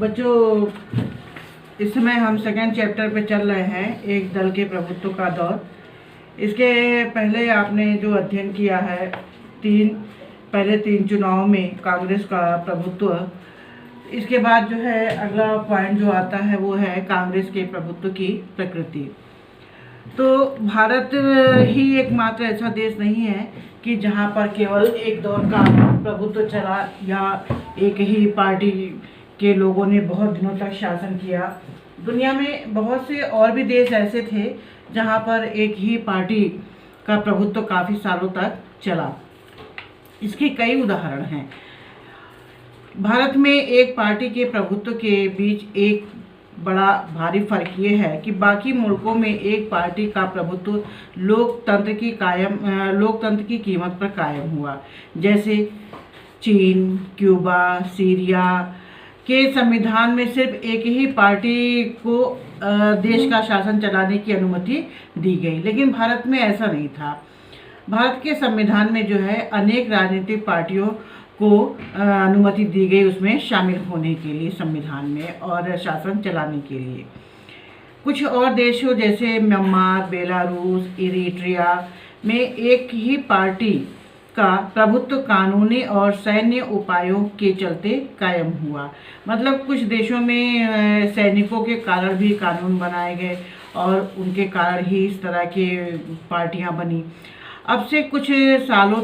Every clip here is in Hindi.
बच्चों, इस समय हम सेकेंड चैप्टर पे चल रहे हैं, एक दल के प्रभुत्व का दौर। इसके पहले आपने जो अध्ययन किया है, पहले तीन चुनाव में कांग्रेस का प्रभुत्व। इसके बाद जो है अगला पॉइंट जो आता है वो है कांग्रेस के प्रभुत्व की प्रकृति। तो भारत ही एकमात्र ऐसा देश नहीं है कि जहां पर केवल एक दौर का प्रभुत्व चला या एक ही पार्टी के लोगों ने बहुत दिनों तक शासन किया। दुनिया में बहुत से और भी देश ऐसे थे जहां पर एक ही पार्टी का प्रभुत्व काफ़ी सालों तक चला। इसके कई उदाहरण हैं। भारत में एक पार्टी के प्रभुत्व के बीच एक बड़ा भारी फर्क ये है कि बाकी मुल्कों में एक पार्टी का प्रभुत्व लोकतंत्र की कीमत पर कायम हुआ। जैसे चीन, क्यूबा, सीरिया के संविधान में सिर्फ एक ही पार्टी को देश का शासन चलाने की अनुमति दी गई, लेकिन भारत में ऐसा नहीं था। भारत के संविधान में जो है अनेक राजनीतिक पार्टियों को अनुमति दी गई उसमें शामिल होने के लिए संविधान में और शासन चलाने के लिए। कुछ और देशों जैसे म्यांमार, बेलारूस, इरिट्रिया में एक ही पार्टी का प्रभुत्व कानूनी और सैन्य उपायों के चलते कायम हुआ। मतलब कुछ देशों में सैनिकों के कारण भी कानून बनाए गए और उनके कारण ही इस तरह के पार्टियां बनी। अब से कुछ सालों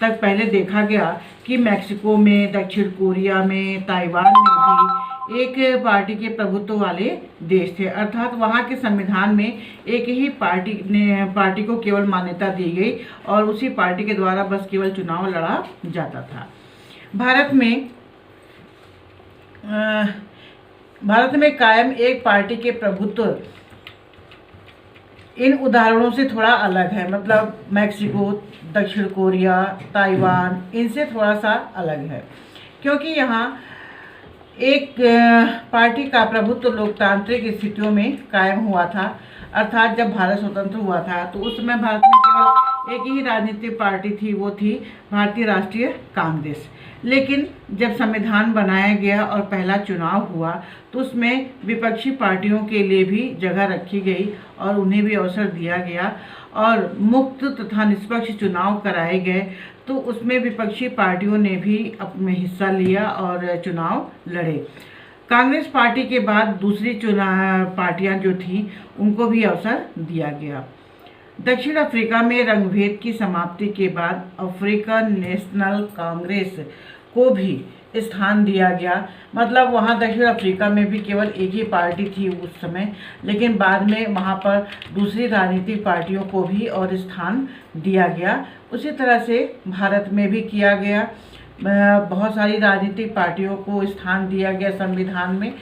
तक पहले देखा गया कि मैक्सिको में, दक्षिण कोरिया में, ताइवान में भी एक पार्टी के प्रभुत्व वाले देश थे। अर्थात वहाँ के संविधान में एक ही पार्टी को केवल मान्यता दी गई और उसी पार्टी के द्वारा बस केवल चुनाव लड़ा जाता था। भारत में कायम एक पार्टी के प्रभुत्व इन उदाहरणों से थोड़ा अलग है। मतलब मैक्सिको, दक्षिण कोरिया, ताइवान इनसे थोड़ा सा अलग है, क्योंकि यहाँ एक पार्टी का प्रभुत्व लोकतांत्रिक स्थितियों में कायम हुआ था। अर्थात जब भारत स्वतंत्र हुआ था तो उस समय भारत में केवल एक ही राजनीतिक पार्टी थी, वो थी भारतीय राष्ट्रीय कांग्रेस। लेकिन जब संविधान बनाया गया और पहला चुनाव हुआ तो उसमें विपक्षी पार्टियों के लिए भी जगह रखी गई और उन्हें भी अवसर दिया गया और मुक्त तथा निष्पक्ष चुनाव कराए गए। तो उसमें विपक्षी पार्टियों ने भी अपने हिस्सा लिया और चुनाव लड़े। कांग्रेस पार्टी के बाद दूसरी पार्टियां जो थीं उनको भी अवसर दिया गया। दक्षिण अफ्रीका में रंगभेद की समाप्ति के बाद अफ्रीकन नेशनल कांग्रेस को भी स्थान दिया गया। मतलब वहाँ दक्षिण अफ्रीका में भी केवल एक ही पार्टी थी उस समय, लेकिन बाद में वहाँ पर दूसरी राजनीतिक पार्टियों को भी और स्थान दिया गया। उसी तरह से भारत में भी किया गया। बहुत सारी राजनीतिक पार्टियों को स्थान दिया गया संविधान में।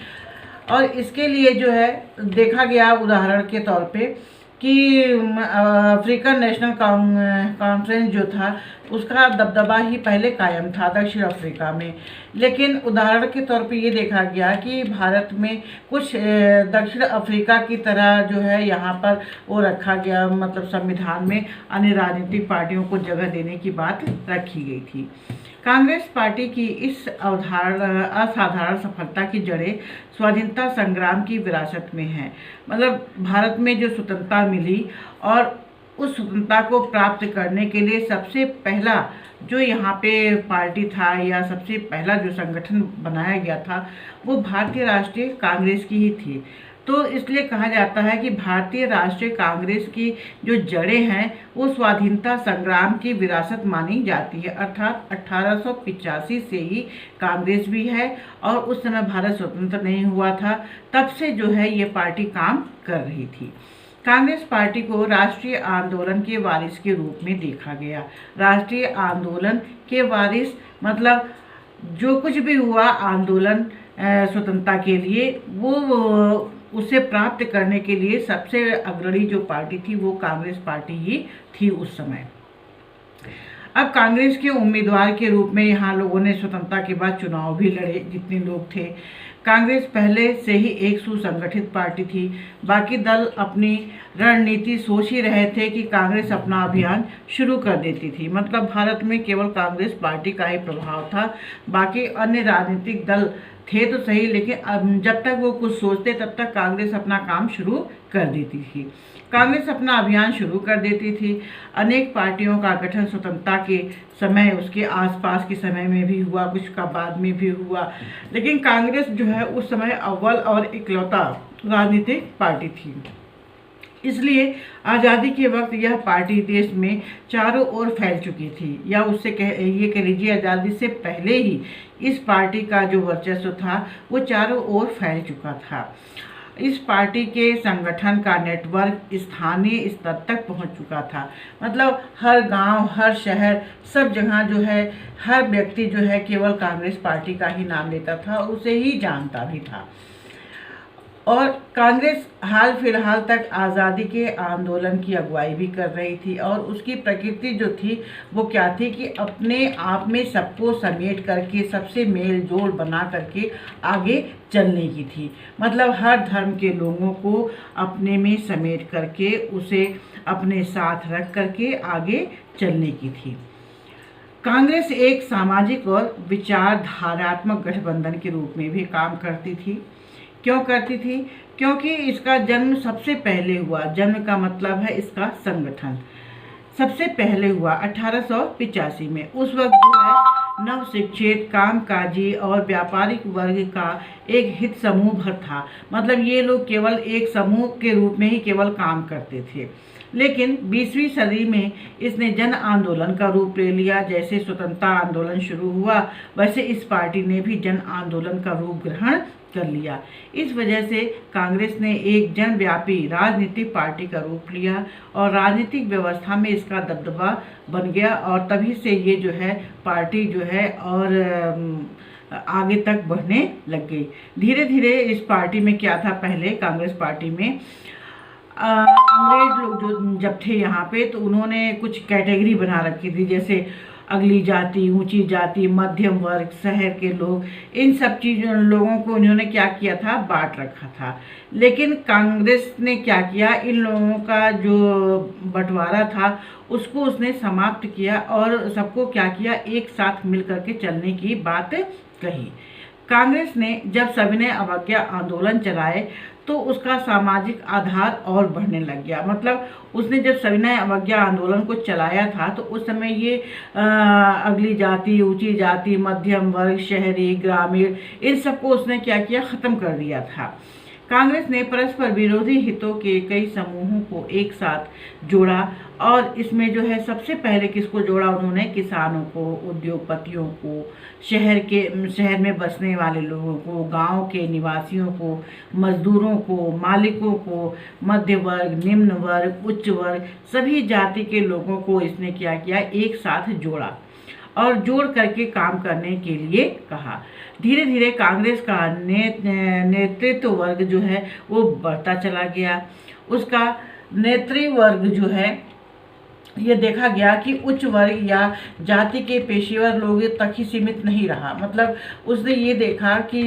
और इसके लिए जो है देखा गया उदाहरण के तौर पे कि अफ्रीकन नेशनल कॉन्फ्रेंस जो था उसका दबदबा ही पहले कायम था दक्षिण अफ्रीका में। लेकिन उदाहरण के तौर पे ये देखा गया कि भारत में कुछ दक्षिण अफ्रीका की तरह जो है यहाँ पर वो रखा गया, मतलब संविधान में अन्य राजनीतिक पार्टियों को जगह देने की बात रखी गई थी। कांग्रेस पार्टी की इस असाधारण सफलता की जड़ें स्वाधीनता संग्राम की विरासत में है। मतलब भारत में जो स्वतंत्रता मिली और उस स्वतंत्रता को प्राप्त करने के लिए सबसे पहला जो यहाँ पे पार्टी था या सबसे पहला जो संगठन बनाया गया था वो भारतीय राष्ट्रीय कांग्रेस की ही थी। तो इसलिए कहा जाता है कि भारतीय राष्ट्रीय कांग्रेस की जो जड़ें हैं वो स्वाधीनता संग्राम की विरासत मानी जाती है। अर्थात 1885 से ही कांग्रेस भी है और उस समय भारत स्वतंत्र नहीं हुआ था, तब से जो है ये पार्टी काम कर रही थी। कांग्रेस पार्टी को राष्ट्रीय आंदोलन के वारिस के रूप में देखा गया। राष्ट्रीय आंदोलन के वारिस मतलब जो कुछ भी हुआ आंदोलन स्वतंत्रता के लिए वो उसे प्राप्त करने के लिए सबसे अग्रणी जो पार्टी थी वो कांग्रेस पार्टी ही थी उस समय। अब कांग्रेस के उम्मीदवार के रूप में यहाँ लोगों ने स्वतंत्रता के बाद चुनाव भी लड़े, जितने लोग थे। कांग्रेस पहले से ही एक सुसंगठित पार्टी थी। बाकी दल अपनी रणनीति सोच ही रहे थे कि कांग्रेस अपना अभियान शुरू कर देती थी। मतलब भारत में केवल कांग्रेस पार्टी का ही प्रभाव था, बाकी अन्य राजनीतिक दल थे तो सही, लेकिन जब तक वो कुछ सोचते तब तक कांग्रेस अपना काम शुरू कर देती थी। कांग्रेस अपना अभियान शुरू कर देती थी। अनेक पार्टियों का गठन स्वतंत्रता के समय, उसके आसपास के समय में भी हुआ, कुछ का बाद में भी हुआ, लेकिन कांग्रेस जो है उस समय अव्वल और इकलौता राजनीतिक पार्टी थी। इसलिए आज़ादी के वक्त यह पार्टी देश में चारों ओर फैल चुकी थी, या उससे ये कह लीजिए आज़ादी से पहले ही इस पार्टी का जो वर्चस्व था वो चारों ओर फैल चुका था। इस पार्टी के संगठन का नेटवर्क स्थानीय स्तर तक पहुंच चुका था। मतलब हर गांव, हर शहर, सब जगह जो है हर व्यक्ति जो है केवल कांग्रेस पार्टी का ही नाम लेता था, उसे ही जानता भी था। और कांग्रेस हाल फिलहाल तक आज़ादी के आंदोलन की अगुवाई भी कर रही थी, और उसकी प्रकृति जो थी वो क्या थी कि अपने आप में सबको समेट करके, सबसे मेल जोल बना करके आगे चलने की थी। मतलब हर धर्म के लोगों को अपने में समेट करके, उसे अपने साथ रख करके आगे चलने की थी। कांग्रेस एक सामाजिक और विचारधारात्मक गठबंधन के रूप में भी काम करती थी। क्यों करती थी? क्योंकि इसका जन्म सबसे पहले हुआ, जन्म का मतलब है इसका संगठन, सबसे पहले हुआ 1885 में। उस वक्त जो है नव शिक्षित, कामकाजी और व्यापारिक वर्ग का एक हित समूह भर था। मतलब ये लोग केवल एक समूह के रूप में ही केवल काम करते थे। लेकिन 20वीं सदी में इसने जन आंदोलन का रूप ले लिया। जैसे स्वतंत्रता आंदोलन शुरू हुआ, वैसे इस पार्टी ने भी जन आंदोलन का रूप ग्रहण कर लिया। इस वजह से कांग्रेस ने एक जनव्यापी राजनीतिक पार्टी का रूप लिया और राजनीतिक व्यवस्था में इसका दबदबा बन गया, और तभी से ये जो है पार्टी जो है और आगे तक बढ़ने लग गई। धीरे धीरे इस पार्टी में क्या था, पहले कांग्रेस पार्टी में अंग्रेज लोग जो जब थे यहाँ पे, तो उन्होंने कुछ कैटेगरी बना रखी थी, जैसे अगली जाति, ऊंची जाति, मध्यम वर्ग, शहर के लोग, इन सब चीज़ों लोगों को उन्होंने क्या किया था, बांट रखा था। लेकिन कांग्रेस ने क्या किया, इन लोगों का जो बंटवारा था उसको उसने समाप्त किया और सबको क्या किया, एक साथ मिल करके चलने की बात कही। कांग्रेस ने जब सविनय अवज्ञा आंदोलन चलाए तो उसका सामाजिक आधार और बढ़ने लग गया। मतलब उसने जब सविनय अवज्ञा आंदोलन को चलाया था तो उस समय ये अगली जाति, ऊंची जाति, मध्यम वर्ग, शहरी, ग्रामीण, इन सबको उसने क्या किया, ख़त्म कर दिया था। कांग्रेस ने परस्पर विरोधी हितों के कई समूहों को एक साथ जोड़ा, और इसमें जो है सबसे पहले किसको जोड़ा उन्होंने, किसानों को, उद्योगपतियों को, शहर में बसने वाले लोगों को, गांव के निवासियों को, मजदूरों को, मालिकों को, मध्य वर्ग, निम्न वर्ग, उच्च वर्ग, सभी जाति के लोगों को इसने क्या किया, एक साथ जोड़ा और जोड़ करके काम करने के लिए कहा। धीरे धीरे कांग्रेस का नेतृत्व वर्ग जो है वो बढ़ता चला गया। उसका नेतृत्व वर्ग जो है ये देखा गया कि उच्च वर्ग या जाति के पेशेवर लोग तक ही सीमित नहीं रहा। मतलब उसने ये देखा कि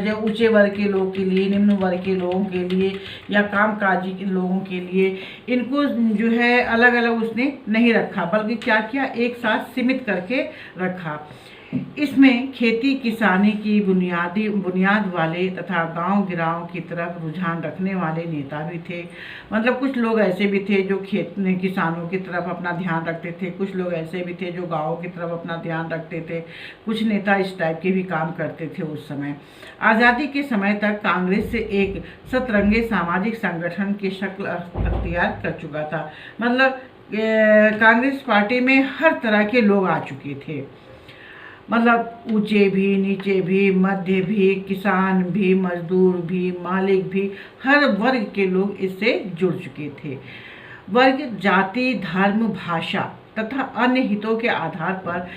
जो ऊंचे वर्ग के लोगों के लिए, निम्न वर्ग के लोगों के लिए या कामकाजी के लोगों के लिए इनको जो है अलग अलग उसने नहीं रखा, बल्कि क्या किया, एक साथ सीमित करके रखा। इसमें खेती किसानी की बुनियाद वाले तथा गांव गिराव की तरफ रुझान रखने वाले नेता भी थे। मतलब कुछ लोग ऐसे भी थे जो किसानों की तरफ अपना ध्यान रखते थे, कुछ लोग ऐसे भी थे जो गाँव की तरफ अपना ध्यान रखते थे, कुछ नेता इस टाइप के भी काम करते थे उस समय। आज़ादी के समय तक कांग्रेस से एक सतरंगी सामाजिक संगठन की शक्ल अख्तियार कर चुका था। मतलब कांग्रेस पार्टी में हर तरह के लोग आ चुके थे। मतलब ऊंचे भी, नीचे भी, मध्य भी, किसान भी, मजदूर भी, मालिक भी, हर वर्ग के लोग इससे जुड़ चुके थे। वर्ग, जाति, धर्म, भाषा तथा अन्य हितों के आधार पर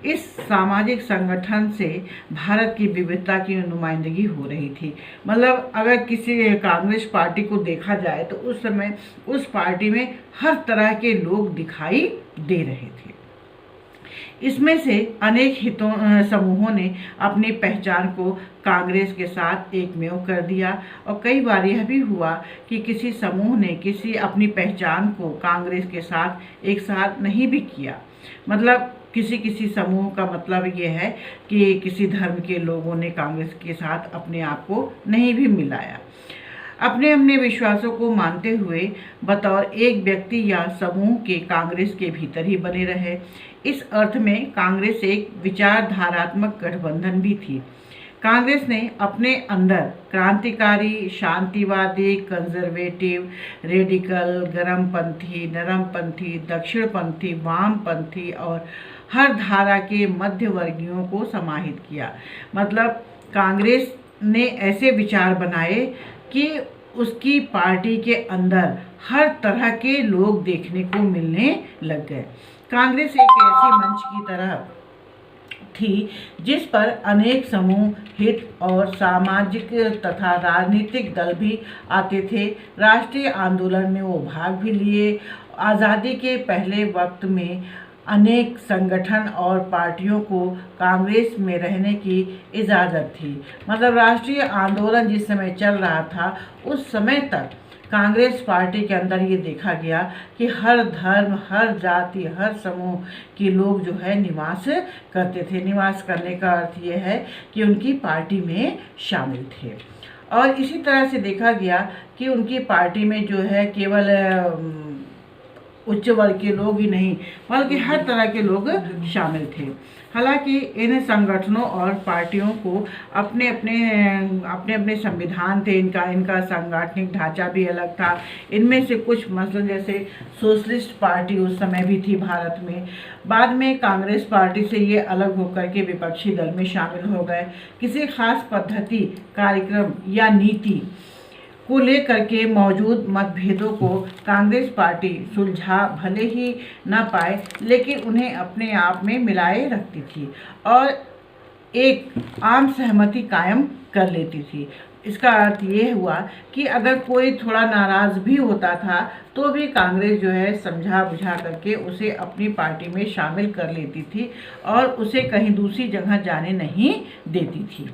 इस सामाजिक संगठन से भारत की विविधता की नुमाइंदगी हो रही थी। मतलब अगर किसी कांग्रेस पार्टी को देखा जाए तो उस समय उस पार्टी में हर तरह के लोग दिखाई दे रहे थे। इसमें से अनेक समूहों ने अपनी पहचान को कांग्रेस के साथ एकमेव कर दिया और कई बार यह भी हुआ कि किसी समूह ने किसी अपनी पहचान को कांग्रेस के साथ एक साथ नहीं भी किया। मतलब किसी किसी समूह का मतलब ये है कि किसी धर्म के लोगों ने कांग्रेस के साथ अपने आप को नहीं भी मिलाया। अपने अपने विश्वासों को मानते हुए बतौर एक व्यक्ति या समूह के कांग्रेस के भीतर ही बने रहे। इस अर्थ में कांग्रेस एक विचारधारात्मक गठबंधन भी थी। कांग्रेस ने अपने अंदर क्रांतिकारी, शांतिवादी, कंजर्वेटिव, रेडिकल, गर्मपंथी, नरमपंथी, दक्षिणपंथी, वामपंथी और हर धारा के मध्यवर्गीयों को समाहित किया। मतलब कांग्रेस ने ऐसे विचार बनाए कि उसकी पार्टी के अंदर हर तरह के लोग देखने को मिलने लग गए। कांग्रेस एक ऐसी मंच की तरह थी जिस पर अनेक समूह, हित और सामाजिक तथा राजनीतिक दल भी आते थे। राष्ट्रीय आंदोलन में वो भाग भी लिए। आज़ादी के पहले वक्त में अनेक संगठन और पार्टियों को कांग्रेस में रहने की इजाज़त थी। मतलब राष्ट्रीय आंदोलन जिस समय चल रहा था उस समय तक कांग्रेस पार्टी के अंदर ये देखा गया कि हर धर्म, हर जाति, हर समूह के लोग जो है निवास करते थे। निवास करने का अर्थ ये है कि उनकी पार्टी में शामिल थे। और इसी तरह से देखा गया कि उनकी पार्टी में जो है केवल उच्च वर्ग के लोग ही नहीं बल्कि हर तरह के लोग शामिल थे। हालांकि इन संगठनों और पार्टियों को अपने अपने संविधान थे। इनका सांगठनिक ढांचा भी अलग था। इनमें से कुछ मसलन जैसे सोशलिस्ट पार्टी उस समय भी थी भारत में। बाद में कांग्रेस पार्टी से ये अलग होकर के विपक्षी दल में शामिल हो गए। किसी खास पद्धति, कार्यक्रम या नीति को लेकर के मौजूद मतभेदों को कांग्रेस पार्टी सुलझा भले ही न पाए, लेकिन उन्हें अपने आप में मिलाए रखती थी और एक आम सहमति कायम कर लेती थी। इसका अर्थ ये हुआ कि अगर कोई थोड़ा नाराज़ भी होता था तो भी कांग्रेस जो है समझा बुझा करके उसे अपनी पार्टी में शामिल कर लेती थी और उसे कहीं दूसरी जगह जाने नहीं देती थी।